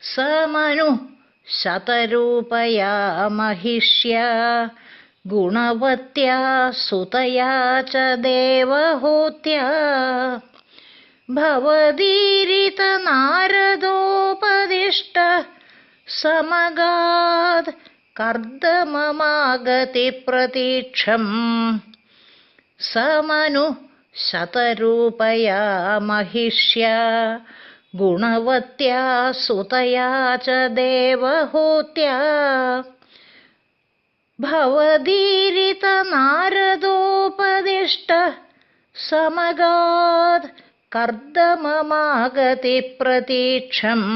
स मनुः शतरूपया महिष्या गुणवत्या सुतया च देवहूत्या भवदीरितनारदोपदिष्टः समगाद् कर्दममागतिप्रतीक्षम् स मनुः शतरूपया महिष्या गुणवत्या सुतया च देवहूत्या भवदीरितनारदोपदिष्टः समगाद् कर्दममागतिप्रतीक्षम्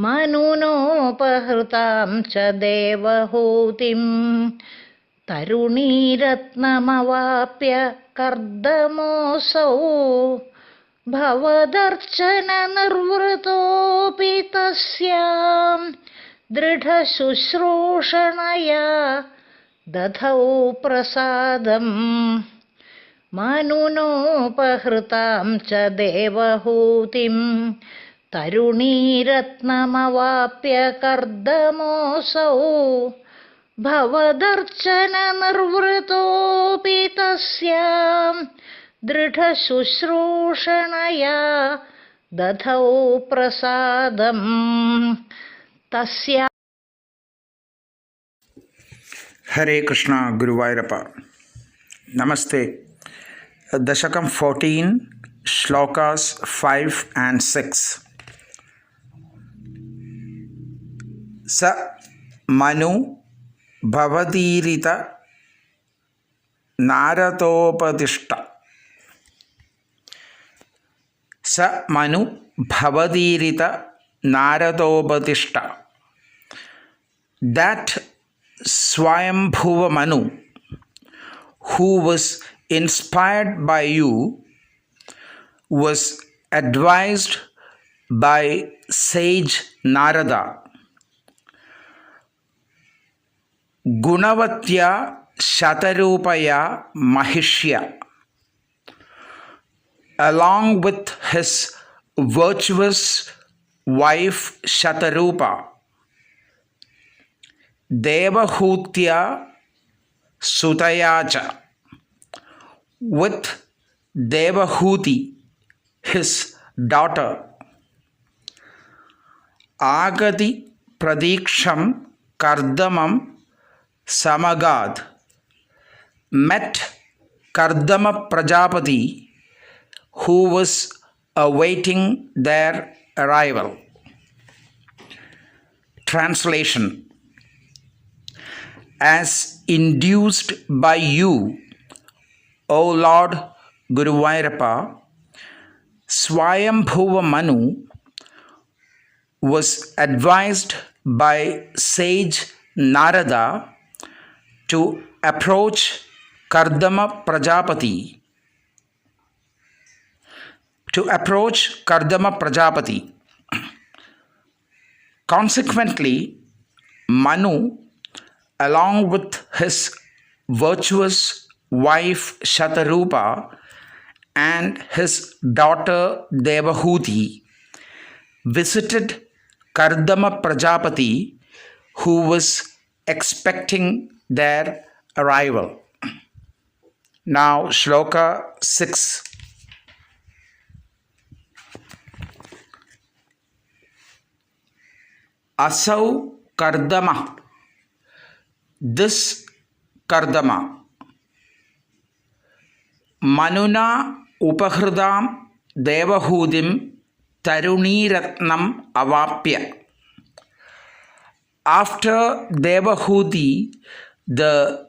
मनुनोपहृतां च देवहूतिं तरुणीरत्नमवाप्य कर्दमोऽसौ भवदर्चननिर्वृतोऽपि तस्यां दृढशुश्रूषणया दधौ प्रसादम् मनुनोपहृतां च देवहूतिं तरुणीरत्नमवाप्य कर्दमोऽसौ भवदर्चननिर्वृतोऽपि तस्यां दृढशुश्रूषणया दधौ प्रसादम् तस्या. ഹരേ കൃഷ്ണ ഗുരുവായൂരപ്പ. നമസ്തേ. ദശകം 14, ശ്ലോകാസ് 5 and 6. സ മനു ഭവതീരിത നാരദോപദിഷ്ട. സ Manu ഭവതീരിത നാരദോപദിഷ്ട. That Swayambhuva Manu, who was inspired by you, was advised by sage Narada. Gunavatya Shatarupaya Mahishya, along with his virtuous wife Shatarupa, Devahutya Sutayacha, with Devahuti, his daughter, Agati Pradiksham Kardamam Samagad, met Kardama Prajapati, who was awaiting their arrival. Translation: as induced by you, O Lord Guruvayurappa, Swayambhuva Manu was advised by sage Narada to approach Kardama Prajapati. Consequently, Manu, along with his virtuous wife Shatarupa and his daughter Devahuti, visited Kardama Prajapati, who was expecting their arrival. Now, Shloka 6. Asau Kardama. This Kardama, Manuna Upahridam Devahudim Taruniratnam Avapya. After Devahuti, the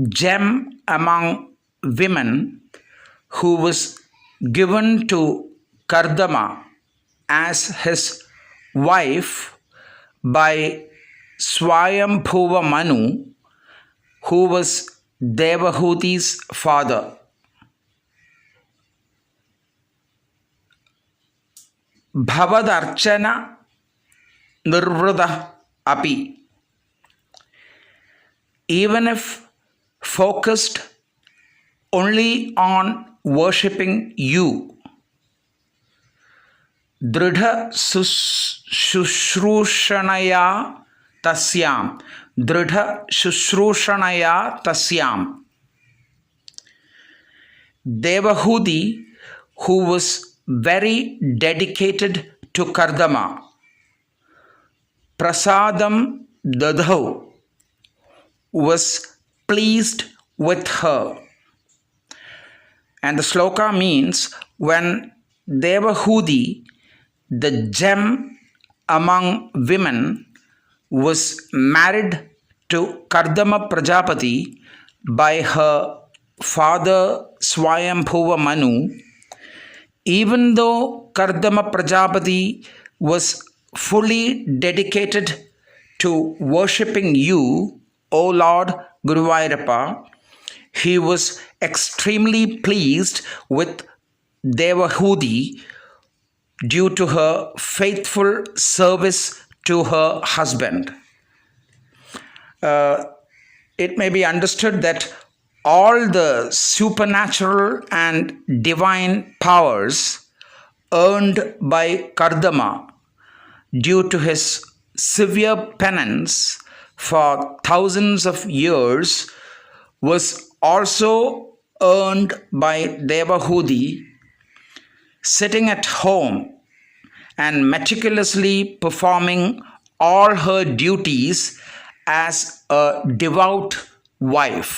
gem among women, who was given to Kardama as his wife by Swayambhuva Manu, who was Devahuti's father. Bhavadarchana Nirvrada Api. Even if focused only on worshipping you, दृढशुश्रूषणया तस्यां दृढशुश्रूषणया तस्यां Devahuti, who was very dedicated to Kardama, prasadam dadhau, was pleased with her. And the sloka means when Devahuti, the gem among women, was married to Kardama Prajapati by her father Swayambhuva Manu, even though Kardama Prajapati was fully dedicated to worshipping you, O Lord Guruvayurappa, he was extremely pleased with Devahuti due to her faithful service to her husband. It may be understood that all the supernatural and divine powers earned by Kardama due to his severe penance for thousands of years was also earned by Devahuti sitting at home and meticulously performing all her duties as a devout wife.